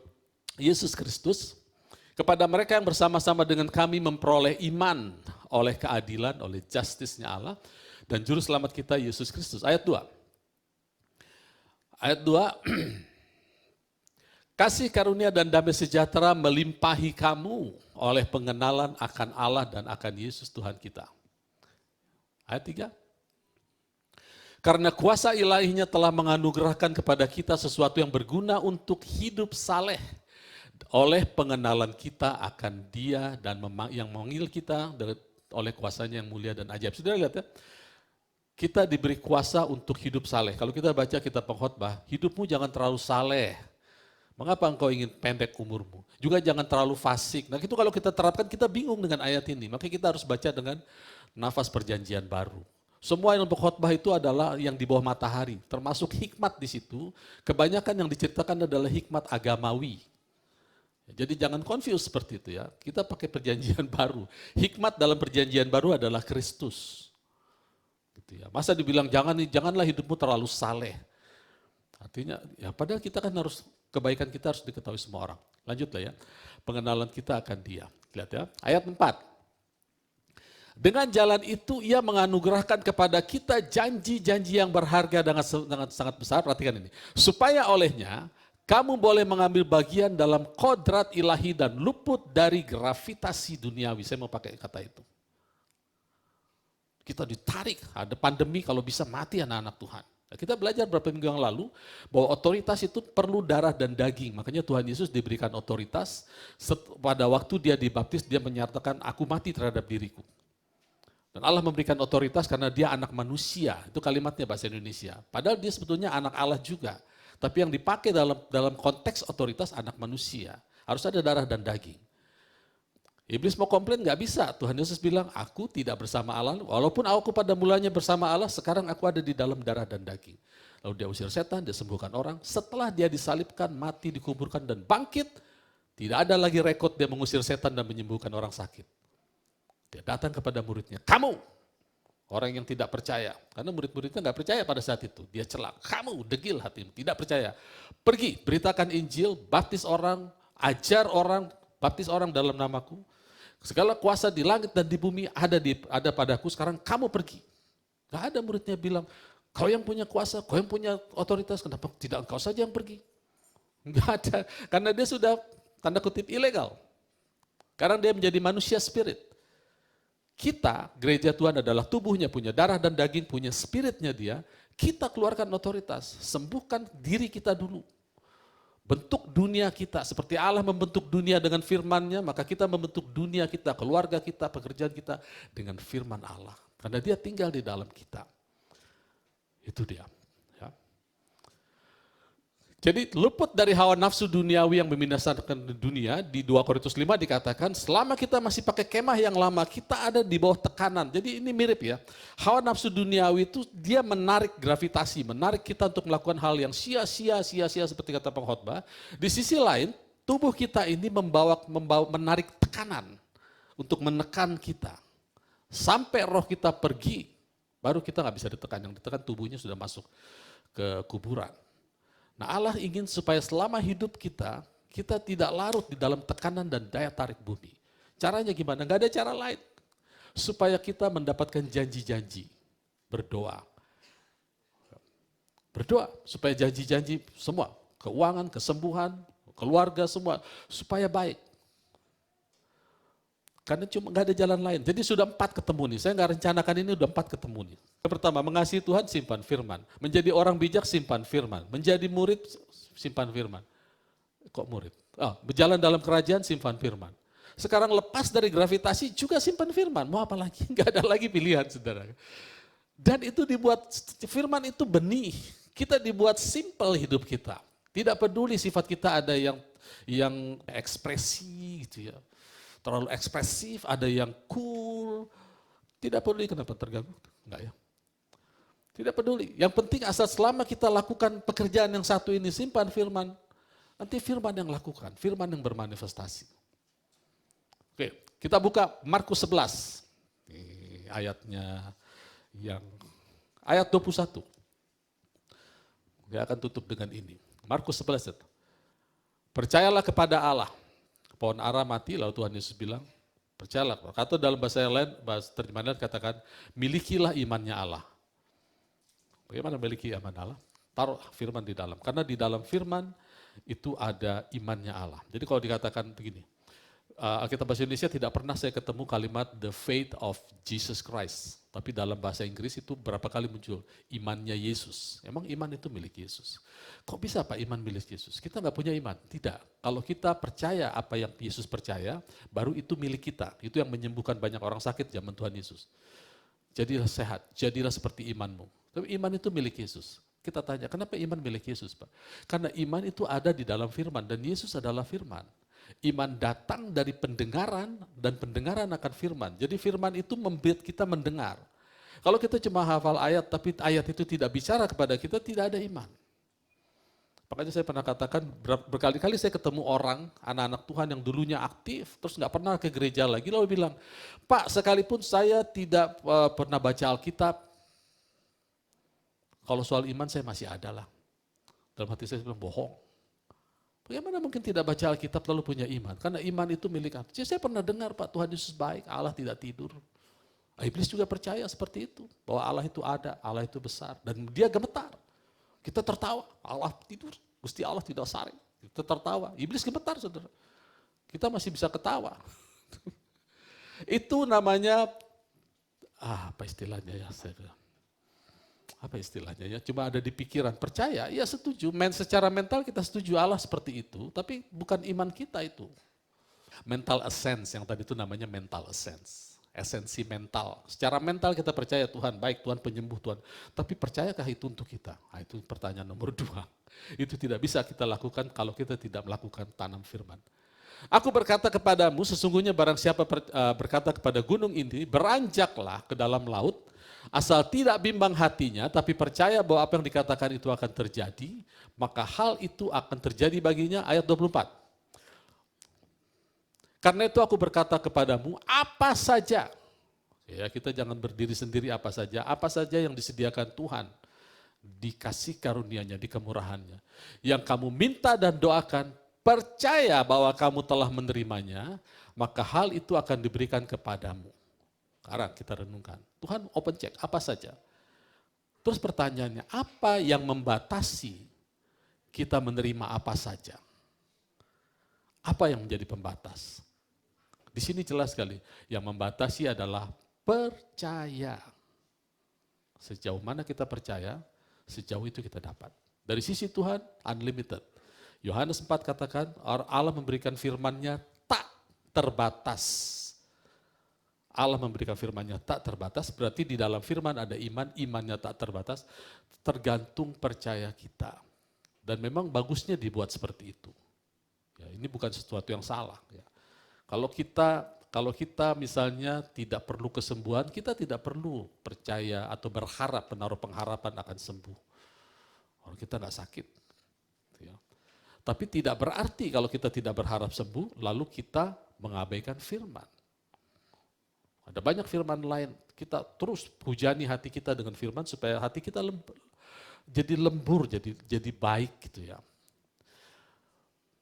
Yesus Kristus, kepada mereka yang bersama-sama dengan kami memperoleh iman oleh keadilan, oleh justice-nya Allah, dan juru selamat kita Yesus Kristus. Ayat 2. Ayat 2, kasih karunia dan damai sejahtera melimpahi kamu oleh pengenalan akan Allah dan akan Yesus Tuhan kita. Ayat 3. Karena kuasa ilahinya telah menganugerahkan kepada kita sesuatu yang berguna untuk hidup saleh oleh pengenalan kita akan Dia dan yang memanggil kita oleh kuasanya yang mulia dan ajaib. Sudah lihat ya? Kita diberi kuasa untuk hidup saleh. Kalau kita baca kitab pengkhotbah, hidupmu jangan terlalu saleh. Mengapa engkau ingin pendek umurmu? Juga jangan terlalu fasik. Nah itu kalau kita terapkan, kita bingung dengan ayat ini. Makanya kita harus baca dengan nafas perjanjian baru. Semua yang pengkhotbah itu adalah yang di bawah matahari, termasuk hikmat di situ. Kebanyakan yang diceritakan adalah hikmat agamawi. Jadi jangan confuse seperti itu ya. Kita pakai perjanjian baru. Hikmat dalam perjanjian baru adalah Kristus. Gitu ya. Masa dibilang janganlah hidupmu terlalu saleh. Artinya ya padahal kita kan harus, kebaikan kita harus diketahui semua orang. Lanjutlah ya. Pengenalan kita akan Dia. Lihat ya. Ayat 4. Dengan jalan itu Ia menganugerahkan kepada kita janji-janji yang berharga dengan sangat besar. Perhatikan ini. Supaya olehnya kamu boleh mengambil bagian dalam kodrat ilahi dan luput dari gravitasi duniawi. Saya mau pakai kata itu. Kita ditarik, ada pandemi kalau bisa mati anak-anak Tuhan. Nah, kita belajar beberapa minggu yang lalu bahwa otoritas itu perlu darah dan daging. Makanya Tuhan Yesus diberikan otoritas. Pada waktu Dia dibaptis, Dia menyatakan, aku mati terhadap diriku. Dan Allah memberikan otoritas karena Dia anak manusia. Itu kalimatnya bahasa Indonesia. Padahal Dia sebetulnya anak Allah juga. Tapi yang dipakai dalam konteks otoritas anak manusia. Harus ada darah dan daging. Iblis mau komplain nggak bisa. Tuhan Yesus bilang, aku tidak bersama Allah. Walaupun aku pada mulanya bersama Allah, sekarang aku ada di dalam darah dan daging. Lalu Dia usir setan, Dia sembuhkan orang. Setelah Dia disalibkan, mati, dikuburkan, dan bangkit, tidak ada lagi rekod Dia mengusir setan dan menyembuhkan orang sakit. Dia datang kepada muridnya, kamu orang yang tidak percaya. Karena murid-muridnya nggak percaya pada saat itu. Dia celak, kamu degil hatimu, tidak percaya. Pergi, beritakan Injil, baptis orang, ajar orang, baptis orang dalam namaku. Segala kuasa di langit dan di bumi ada padaku, sekarang kamu pergi. Gak ada muridnya bilang, kau yang punya kuasa, kau yang punya otoritas, kenapa tidak engkau saja yang pergi? Gak ada, karena dia sudah tanda kutip ilegal. Karena dia menjadi manusia spirit. Kita, gereja Tuhan adalah tubuhnya, punya darah dan daging, punya spiritnya dia, kita keluarkan otoritas, sembuhkan diri kita dulu. Bentuk dunia kita, seperti Allah membentuk dunia dengan firman-Nya, maka kita membentuk dunia kita, keluarga kita, pekerjaan kita dengan firman Allah. Karena dia tinggal di dalam kita. Itu dia. Ya. Jadi luput dari hawa nafsu duniawi yang membinasakan dunia, di 2 Korintus 5 dikatakan, selama kita masih pakai kemah yang lama, kita ada di bawah tekanan. Jadi ini mirip ya, hawa nafsu duniawi itu dia menarik gravitasi, menarik kita untuk melakukan hal yang sia-sia seperti kata pengkhotbah. Di sisi lain, tubuh kita ini menarik tekanan untuk menekan kita. Sampai roh kita pergi, baru kita nggak bisa ditekan. Yang ditekan tubuhnya sudah masuk ke kuburan. Nah Allah ingin supaya selama hidup kita tidak larut di dalam tekanan dan daya tarik bumi. Caranya gimana? Gak ada cara lain. Supaya kita mendapatkan janji-janji. Berdoa. Berdoa supaya janji-janji semua. Keuangan, kesembuhan, keluarga semua. Supaya baik. Karena cuma nggak ada jalan lain. Jadi sudah 4 ketemu nih. Saya nggak rencanakan ini, udah 4 ketemu nih. Yang pertama, mengasihi Tuhan, simpan firman. Menjadi orang bijak, simpan firman. Menjadi murid, simpan firman. Kok murid? Berjalan dalam kerajaan, simpan firman. Sekarang lepas dari gravitasi, juga simpan firman. Mau apa lagi? Nggak ada lagi pilihan, saudara. Dan itu dibuat, firman itu benih. Kita dibuat simple hidup kita. Tidak peduli sifat kita ada yang ekspresi gitu ya. Terlalu ekspresif, ada yang cool. Tidak peduli, kenapa terganggu? Enggak ya. Tidak peduli. Yang penting asal selama kita lakukan pekerjaan yang satu ini, simpan firman. Nanti firman yang lakukan, firman yang bermanifestasi. Oke, kita buka Markus 11. Ini ayatnya ayat 21. Dia akan tutup dengan ini. Markus 11. Percayalah kepada Allah. Pohon ara mati, lalu Tuhan Yesus bilang, percayalah. Atau dalam bahasa yang lain, bahasa terjemahan lain katakan, milikilah imannya Allah. Bagaimana memiliki iman Allah? Taruh firman di dalam. Karena di dalam firman itu ada imannya Allah. Jadi kalau dikatakan begini, Alkitab bahasa Indonesia tidak pernah saya ketemu kalimat the faith of Jesus Christ. Tapi dalam bahasa Inggris itu berapa kali muncul imannya Yesus. Emang iman itu milik Yesus. Kok bisa Pak iman milik Yesus? Kita nggak punya iman. Tidak. Kalau kita percaya apa yang Yesus percaya, baru itu milik kita. Itu yang menyembuhkan banyak orang sakit zaman Tuhan Yesus. Jadilah sehat, jadilah seperti imanmu. Tapi iman itu milik Yesus. Kita tanya, kenapa iman milik Yesus Pak? Karena iman itu ada di dalam firman dan Yesus adalah firman. Iman datang dari pendengaran dan pendengaran akan firman. Jadi firman itu membuat kita mendengar. Kalau kita cuma hafal ayat tapi ayat itu tidak bicara kepada kita, tidak ada iman. Makanya saya pernah katakan berkali-kali saya ketemu orang, anak-anak Tuhan yang dulunya aktif, terus nggak pernah ke gereja lagi, lalu bilang, Pak sekalipun saya tidak pernah baca Alkitab, kalau soal iman saya masih ada lah. Dalam hati saya bilang bohong. Bagaimana mungkin tidak baca Alkitab lalu punya iman? Karena iman itu milik Allah. Saya pernah dengar Pak Tuhan Yesus baik, Allah tidak tidur. Iblis juga percaya seperti itu. Bahwa Allah itu ada, Allah itu besar. Dan dia gemetar. Kita tertawa, Allah tidur. Gusti Allah tidak saring. Kita tertawa, iblis gemetar saudara. Kita masih bisa ketawa. Itu namanya, apa istilahnya ya saya bilang. Apa istilahnya ya, cuma ada di pikiran, percaya, ya setuju, secara mental kita setuju Allah seperti itu, tapi bukan iman kita itu. Mental essence, yang tadi itu namanya mental essence, esensi mental. Secara mental kita percaya Tuhan baik, Tuhan penyembuh Tuhan, tapi percayakah itu untuk kita? Nah, itu pertanyaan nomor 2. Itu tidak bisa kita lakukan kalau kita tidak melakukan tanam firman. Aku berkata kepadamu, sesungguhnya barang siapa berkata kepada gunung ini, beranjaklah ke dalam laut, asal tidak bimbang hatinya, tapi percaya bahwa apa yang dikatakan itu akan terjadi, maka hal itu akan terjadi baginya. Ayat 24. Karena itu aku berkata kepadamu, apa saja, ya kita jangan berdiri sendiri apa saja yang disediakan Tuhan, dikasih karunia-Nya, di kemurahan-Nya. Yang kamu minta dan doakan, percaya bahwa kamu telah menerimanya, maka hal itu akan diberikan kepadamu. Sekarang kita renungkan, Tuhan open check, apa saja? Terus pertanyaannya, apa yang membatasi kita menerima apa saja? Apa yang menjadi pembatas? Di sini jelas sekali, yang membatasi adalah percaya. Sejauh mana kita percaya, sejauh itu kita dapat. Dari sisi Tuhan, unlimited. Yohanes 4 katakan, Allah memberikan firman-Nya tak terbatas. Allah memberikan firman-Nya tak terbatas, berarti di dalam firman ada iman, imannya tak terbatas, tergantung percaya kita. Dan memang bagusnya dibuat seperti itu. Ya, ini bukan sesuatu yang salah. Ya. Kalau kita misalnya tidak perlu kesembuhan, kita tidak perlu percaya atau berharap, menaruh pengharapan akan sembuh. Kalau kita nggak sakit. Ya. Tapi tidak berarti kalau kita tidak berharap sembuh, lalu kita mengabaikan firman. Ada banyak firman lain, kita terus hujani hati kita dengan firman supaya hati kita jadi lembur, jadi baik gitu ya.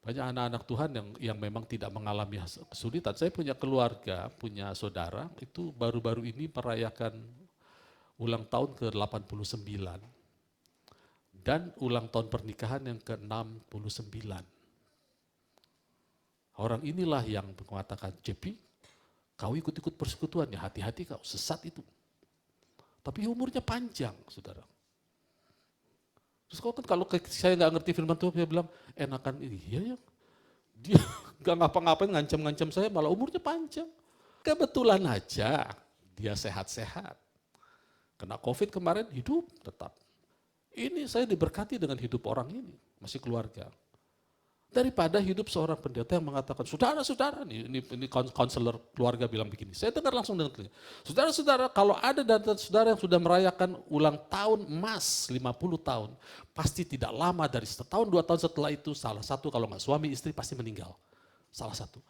Banyak anak-anak Tuhan yang memang tidak mengalami kesulitan. Saya punya keluarga, punya saudara, itu baru-baru ini merayakan ulang tahun ke-89 dan ulang tahun pernikahan yang ke-69. Orang inilah yang mengatakan, JP, kau ikut-ikut persekutuan, ya hati-hati kau, sesat itu. Tapi umurnya panjang, saudara. Terus kalau saya nggak ngerti firman Tuhan, dia bilang, enakan ini, iya ya. Dia nggak ngapa-ngapain, ngancam-ngancam saya, malah umurnya panjang. Kebetulan aja, dia sehat-sehat. Kena COVID kemarin, hidup tetap. Ini saya diberkati dengan hidup orang ini, masih keluarga. Daripada hidup seorang pendeta yang mengatakan, saudara-saudara, ini konselor keluarga bilang begini, saya dengar langsung dengan telinga. Saudara-saudara, kalau ada dari saudara yang sudah merayakan ulang tahun emas 50 tahun, pasti tidak lama dari setahun 2 tahun setelah itu, salah satu kalau nggak suami istri pasti meninggal. Salah satu.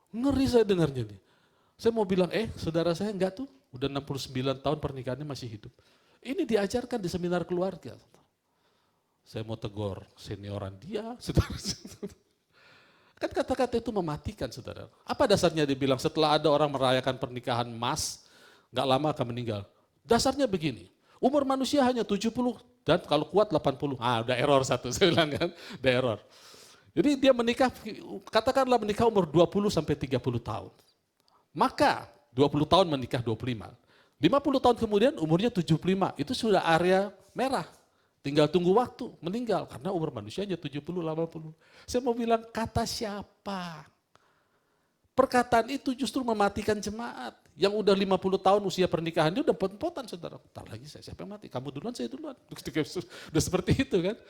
Ngeri saya dengarnya nih. Saya mau bilang, saudara saya enggak tuh, udah 69 tahun pernikahannya masih hidup. Ini diajarkan di seminar keluarga. Saya mau tegur senioran dia, saudara. Kan kata-kata itu mematikan, saudara. Apa dasarnya dibilang setelah ada orang merayakan pernikahan emas, nggak lama akan meninggal. Dasarnya begini, umur manusia hanya 70 dan kalau kuat 80. Udah error satu, saya bilang kan, udah error. Jadi dia menikah, katakanlah menikah umur 20 sampai 30 tahun. Maka 20 tahun menikah 25. 50 tahun kemudian umurnya 75, itu sudah area merah. Tinggal tunggu waktu, meninggal. Karena umur manusia aja 70, 80. Saya mau bilang, kata siapa? Perkataan itu justru mematikan jemaat. Yang udah 50 tahun usia pernikahan, dia udah pot-potan, saudara. Bentar lagi siapa yang mati? Kamu duluan, saya duluan. Udah seperti itu kan.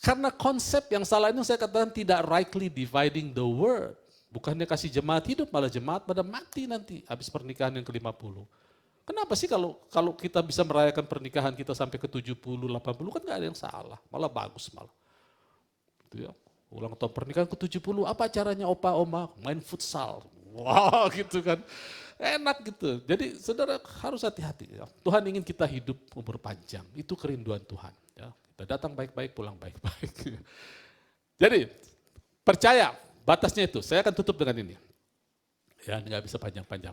Karena konsep yang salah ini saya katakan tidak rightly dividing the word. Bukannya kasih jemaat hidup, malah jemaat pada mati nanti habis pernikahan yang ke-50. Kenapa sih kalau kita bisa merayakan pernikahan kita sampai ke 70, 80 kan nggak ada yang salah, malah bagus malah. Gitu ya. Ulang tahun pernikahan ke 70, apa caranya opa oma? Main futsal. Wah gitu kan. Enak gitu. Jadi saudara harus hati-hati ya. Tuhan ingin kita hidup umur panjang, itu kerinduan Tuhan. Ya. Kita datang baik-baik, pulang baik-baik. Jadi percaya, batasnya itu. Saya akan tutup dengan ini. Ya nggak bisa panjang-panjang.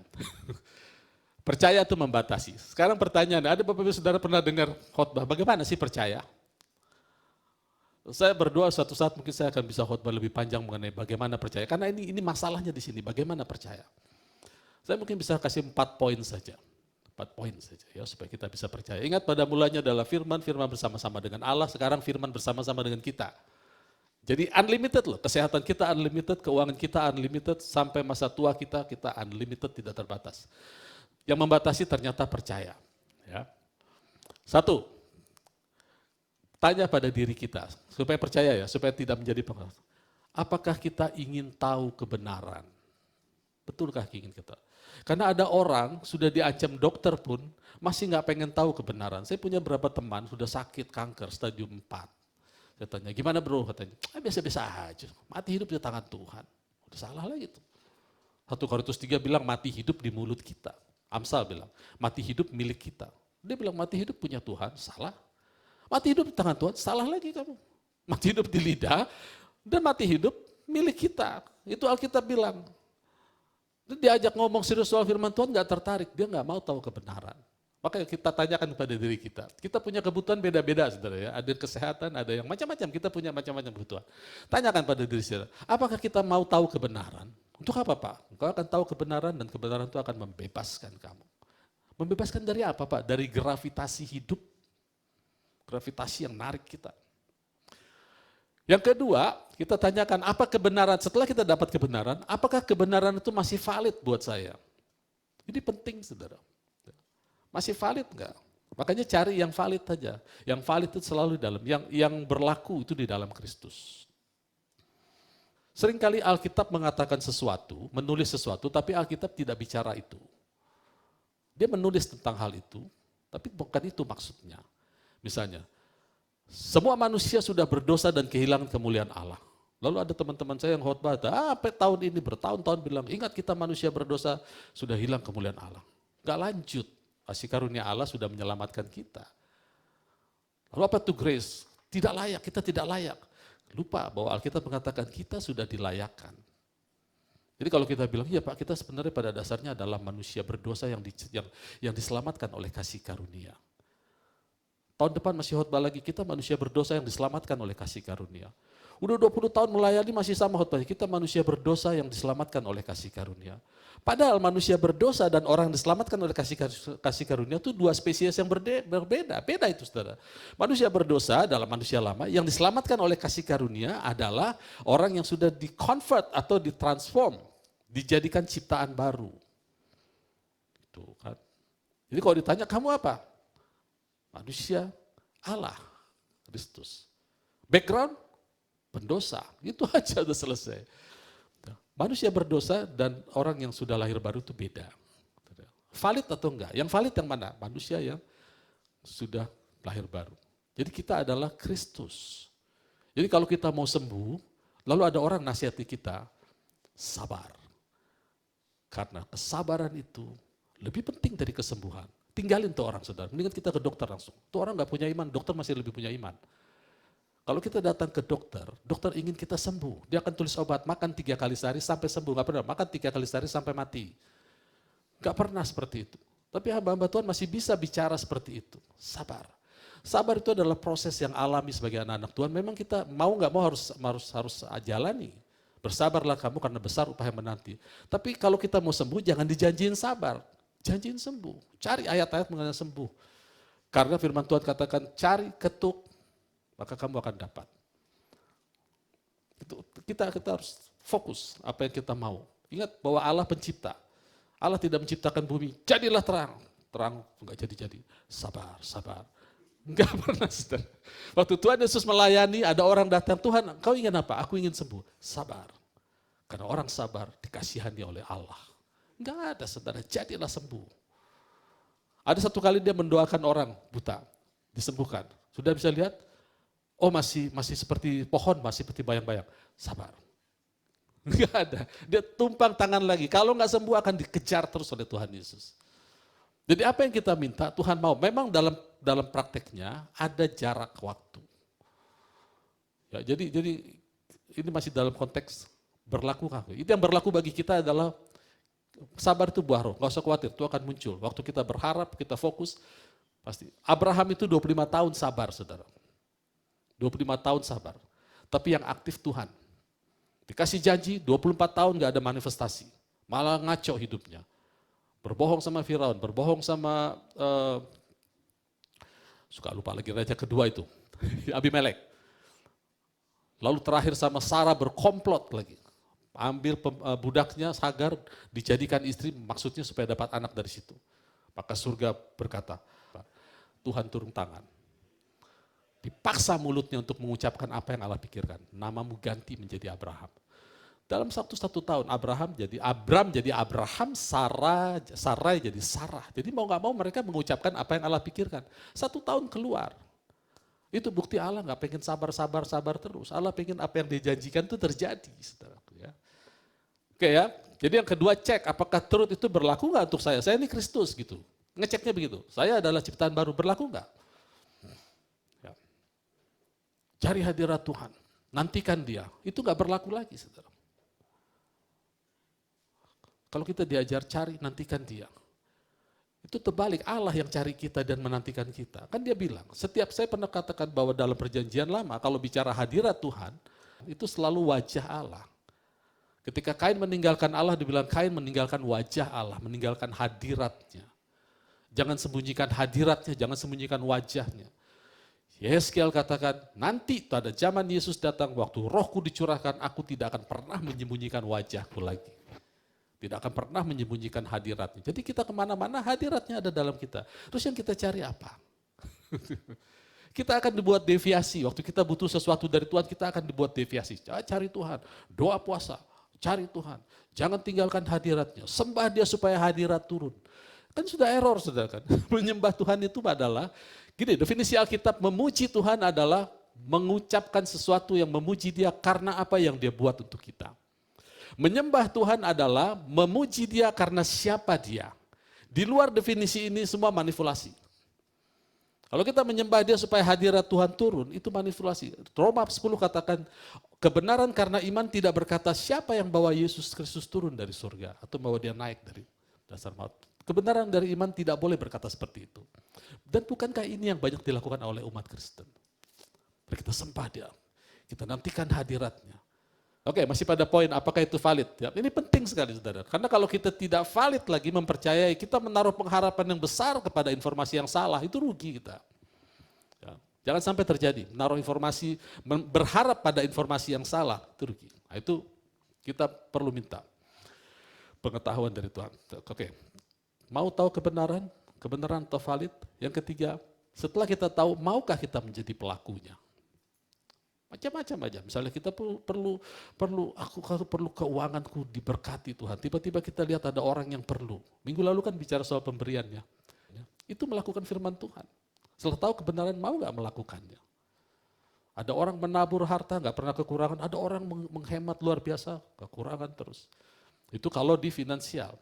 Percaya itu membatasi. Sekarang pertanyaan, ada Bapak Ibu Saudara pernah dengar khotbah, bagaimana sih percaya? Saya berdoa suatu saat mungkin saya akan bisa khotbah lebih panjang mengenai bagaimana percaya. Karena ini masalahnya di sini, bagaimana percaya. Saya mungkin bisa kasih 4 poin saja. 4 poin saja ya supaya kita bisa percaya. Ingat pada mulanya adalah firman bersama-sama dengan Allah, sekarang firman bersama-sama dengan kita. Jadi unlimited loh, kesehatan kita unlimited, keuangan kita unlimited, sampai masa tua kita unlimited, tidak terbatas. Yang membatasi ternyata percaya. Ya. 1, tanya pada diri kita, supaya percaya ya, supaya tidak menjadi pengaruh. Apakah kita ingin tahu kebenaran? Betulkah ingin kita? Karena ada orang sudah diancam dokter pun masih nggak pengen tahu kebenaran. Saya punya beberapa teman sudah sakit kanker stadium 4. Saya tanya, gimana bro? Katanya, biasa-biasa aja, mati hidup di tangan Tuhan. Udah salah lagi tuh. 1 Korintus 3 bilang mati hidup di mulut kita. Amsal bilang, mati hidup milik kita. Dia bilang mati hidup punya Tuhan, salah. Mati hidup di tangan Tuhan, salah lagi kamu. Mati hidup di lidah, dan mati hidup milik kita. Itu Alkitab bilang. Dia diajak ngomong serius soal firman Tuhan nggak tertarik, dia nggak mau tahu kebenaran. Makanya kita tanyakan kepada diri kita. Kita punya kebutuhan beda-beda, saudara ya. Ada kesehatan, ada yang macam-macam. Kita punya macam-macam kebutuhan. Tanyakan pada diri saudara, apakah kita mau tahu kebenaran? Untuk apa, Pak? Engkau akan tahu kebenaran dan kebenaran itu akan membebaskan kamu. Membebaskan dari apa, Pak? Dari gravitasi hidup. Gravitasi yang narik kita. Yang kedua, kita tanyakan apa kebenaran. Setelah kita dapat kebenaran, apakah kebenaran itu masih valid buat saya? Ini penting, saudara. Masih valid enggak? Makanya cari yang valid saja. Yang valid itu selalu di dalam. Yang berlaku itu di dalam Kristus. Seringkali Alkitab mengatakan sesuatu, menulis sesuatu, tapi Alkitab tidak bicara itu. Dia menulis tentang hal itu, tapi bukan itu maksudnya. Misalnya, semua manusia sudah berdosa dan kehilangan kemuliaan Allah. Lalu ada teman-teman saya yang khotbah, tahun ini bertahun-tahun bilang, ingat kita manusia berdosa sudah hilang kemuliaan Allah. Enggak lanjut. Kasih karunia Allah sudah menyelamatkan kita. Lalu apa itu grace? Tidak layak, kita tidak layak. Lupa bahwa Alkitab mengatakan kita sudah dilayakkan. Jadi kalau kita bilang, iya Pak, kita sebenarnya pada dasarnya adalah manusia berdosa yang diselamatkan oleh kasih karunia. Tahun depan masih khotbah lagi, kita manusia berdosa yang diselamatkan oleh kasih karunia. Udah 20 tahun melayani masih sama khotbahnya, kita manusia berdosa yang diselamatkan oleh kasih karunia. Padahal manusia berdosa dan orang yang diselamatkan oleh kasih karunia itu dua spesies yang berbeda. Beda itu, saudara. Manusia berdosa adalah manusia lama, yang diselamatkan oleh kasih karunia adalah orang yang sudah di-convert atau ditransform, dijadikan ciptaan baru. Itu kan. Jadi kalau ditanya, kamu apa? Manusia Allah, Kristus. Background, pendosa. Itu aja udah selesai. Manusia berdosa dan orang yang sudah lahir baru itu beda. Valid atau enggak? Yang valid yang mana? Manusia yang sudah lahir baru. Jadi kita adalah Kristus. Jadi kalau kita mau sembuh, lalu ada orang nasihati kita, sabar. Karena kesabaran itu lebih penting dari kesembuhan. Tinggalin tuh orang, saudara. Mendingan kita ke dokter langsung. Tuh orang nggak punya iman, dokter masih lebih punya iman. Kalau kita datang ke dokter, dokter ingin kita sembuh. Dia akan tulis obat, makan 3 kali sehari sampai sembuh. Nggak pernah, makan 3 kali sehari sampai mati. Nggak pernah seperti itu. Tapi hamba-hamba Tuhan masih bisa bicara seperti itu. Sabar. Sabar itu adalah proses yang alami sebagai anak-anak Tuhan. Memang kita mau nggak mau harus jalani. Bersabarlah kamu karena besar upah yang menanti. Tapi kalau kita mau sembuh, jangan dijanjiin sabar. Janjiin sembuh. Cari ayat-ayat mengenai sembuh. Karena firman Tuhan katakan, cari, ketuk, maka kamu akan dapat. Kita harus fokus apa yang kita mau. Ingat bahwa Allah pencipta. Allah tidak menciptakan bumi, jadilah terang. Terang enggak jadi-jadi. Sabar, sabar. Enggak pernah, saudara. Waktu Tuhan Yesus melayani, ada orang datang, Tuhan, kau ingin apa? Aku ingin sembuh. Sabar. Karena orang sabar dikasihani oleh Allah. Enggak ada, saudara. Jadilah sembuh. Ada satu kali dia mendoakan orang buta, disembuhkan. Sudah bisa lihat? Oh masih seperti pohon, masih seperti bayang-bayang. Sabar. Enggak ada. Dia tumpang tangan lagi. Kalau enggak sembuh akan dikejar terus oleh Tuhan Yesus. Jadi apa yang kita minta Tuhan mau. Memang dalam prakteknya ada jarak waktu. Ya, jadi ini masih dalam konteks berlaku. Itu yang berlaku bagi kita adalah sabar itu buah roh. Enggak usah khawatir, itu akan muncul. Waktu kita berharap, kita fokus, pasti. Abraham itu 25 tahun sabar, saudara. 25 tahun sabar. Tapi yang aktif Tuhan. Dikasih janji 24 tahun gak ada manifestasi. Malah ngaco hidupnya. Berbohong sama Firaun, berbohong sama, suka lupa lagi raja kedua itu, Abimelek. Lalu terakhir sama Sarah berkomplot lagi. Ambil budaknya Hagar, dijadikan istri, maksudnya supaya dapat anak dari situ. Maka surga berkata, Tuhan turun tangan. Dipaksa mulutnya untuk mengucapkan apa yang Allah pikirkan. Namamu ganti menjadi Abraham. Dalam satu tahun Abram jadi Abraham, Sarai jadi Sarah. Jadi mau gak mau mereka mengucapkan apa yang Allah pikirkan. 1 tahun keluar. Itu bukti Allah gak pengen sabar terus. Allah pengen apa yang dijanjikan itu terjadi. Saudaraku, ya. Oke ya, jadi yang kedua cek apakah truth itu berlaku gak untuk saya. Saya ini Kristus gitu. Ngeceknya begitu. Saya adalah ciptaan baru, berlaku gak? Cari hadirat Tuhan. nantikan dia. Itu nggak berlaku lagi, saudara. Kalau kita diajar cari, nantikan dia. Itu terbalik, Allah yang cari kita dan menantikan kita. Kan dia bilang, saya pernah katakan bahwa dalam perjanjian lama, kalau bicara hadirat Tuhan, itu selalu wajah Allah. Ketika Kain meninggalkan Allah, dibilang Kain meninggalkan wajah Allah, meninggalkan hadiratnya. Jangan sembunyikan hadiratnya, jangan sembunyikan wajahnya. Yeskiel katakan, nanti pada zaman Yesus datang, waktu rohku dicurahkan, aku tidak akan pernah menyembunyikan wajahku lagi. Tidak akan pernah menyembunyikan hadiratnya. Jadi kita kemana-mana hadiratnya ada dalam kita. Terus yang kita cari apa? Kita akan dibuat deviasi. Waktu kita butuh sesuatu dari Tuhan, kita akan dibuat deviasi. Cari Tuhan, doa puasa, cari Tuhan. Jangan tinggalkan hadiratnya. Sembah dia supaya hadirat turun. Kan sudah error, saudara kan. Menyembah Tuhan itu adalah, gini, definisi Alkitab memuji Tuhan adalah mengucapkan sesuatu yang memuji dia karena apa yang dia buat untuk kita. Menyembah Tuhan adalah memuji dia karena siapa dia. Di luar definisi ini semua manipulasi. Kalau kita menyembah dia supaya hadirat Tuhan turun, itu manipulasi. Roma 10 katakan, kebenaran karena iman tidak berkata siapa yang bawa Yesus Kristus turun dari surga, atau bawa dia naik dari dasar maut. Kebenaran dari iman tidak boleh berkata seperti itu. Dan bukankah ini yang banyak dilakukan oleh umat Kristen? Kita sembah dia, kita nantikan hadiratnya. Oke, masih pada poin apakah itu valid? Ya, ini penting sekali, saudara. Karena kalau kita tidak valid lagi mempercayai, kita menaruh pengharapan yang besar kepada informasi yang salah, itu rugi kita. Ya, jangan sampai terjadi, menaruh informasi, berharap pada informasi yang salah, itu rugi. Nah, itu kita perlu minta pengetahuan dari Tuhan. Oke, mau tahu kebenaran? Kebenaran atau valid? Yang ketiga, setelah kita tahu, maukah kita menjadi pelakunya? Macam-macam aja. Misalnya kita perlu keuanganku diberkati Tuhan. Tiba-tiba kita lihat ada orang yang perlu. Minggu lalu kan bicara soal pemberiannya. Itu melakukan firman Tuhan. Setelah tahu kebenaran, mau nggak melakukannya? Ada orang menabur harta, nggak pernah kekurangan. Ada orang menghemat luar biasa, kekurangan terus. Itu kalau di finansial.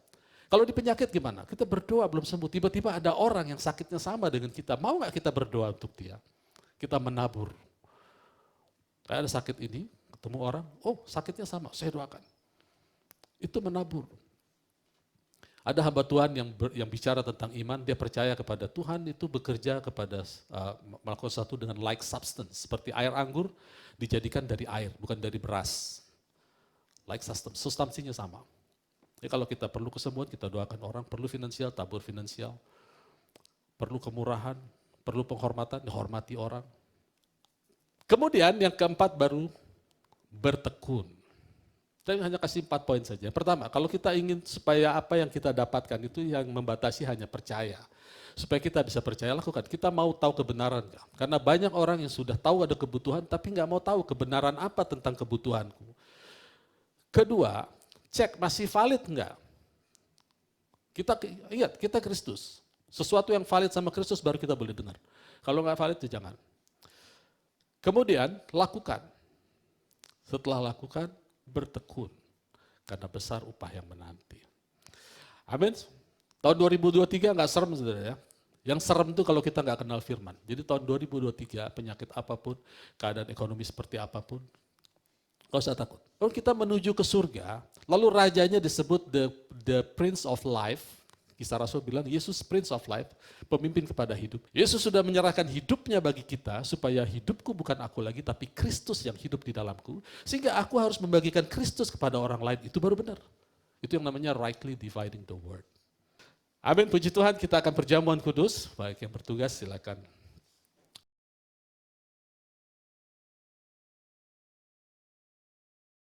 Kalau di penyakit gimana? Kita berdoa belum sembuh. Tiba-tiba ada orang yang sakitnya sama dengan kita. Mau nggak kita berdoa untuk dia? Kita menabur. Saya ada sakit ini, ketemu orang, oh sakitnya sama, saya doakan. Itu menabur. Ada hamba Tuhan yang bicara tentang iman, dia percaya kepada Tuhan itu bekerja kepada melakukan sesuatu dengan like substance. Seperti air anggur dijadikan dari air, bukan dari beras. Like substance, substansinya sama. Jadi kalau kita perlu kesembuhan, kita doakan orang, perlu finansial, tabur finansial. Perlu kemurahan, perlu penghormatan, dihormati orang. Kemudian yang keempat baru bertekun. Saya hanya kasih 4 poin saja. Pertama, kalau kita ingin supaya apa yang kita dapatkan itu yang membatasi hanya percaya. Supaya kita bisa percaya, lakukan. Kita mau tahu kebenaran. Karena banyak orang yang sudah tahu ada kebutuhan tapi nggak mau tahu kebenaran apa tentang kebutuhanku. Kedua, cek masih valid enggak? Ingat, kita Kristus. Sesuatu yang valid sama Kristus baru kita boleh dengar. Kalau nggak valid, ya jangan. Kemudian lakukan. Setelah lakukan, bertekun. Karena besar upah yang menanti. Amin. Tahun 2023 nggak serem, saudara ya. Yang serem itu kalau kita nggak kenal firman. Jadi tahun 2023 penyakit apapun, keadaan ekonomi seperti apapun, nggak usah takut. Kalau kita menuju ke surga, lalu rajanya disebut the Prince of Life. Kisah Rasul bilang, Yesus Prince of Life, pemimpin kepada hidup. Yesus sudah menyerahkan hidupnya bagi kita, supaya hidupku bukan aku lagi, tapi Kristus yang hidup di dalamku. Sehingga aku harus membagikan Kristus kepada orang lain, itu baru benar. Itu yang namanya rightly dividing the word. Amin, puji Tuhan, kita akan perjamuan kudus. Baik yang bertugas silakan.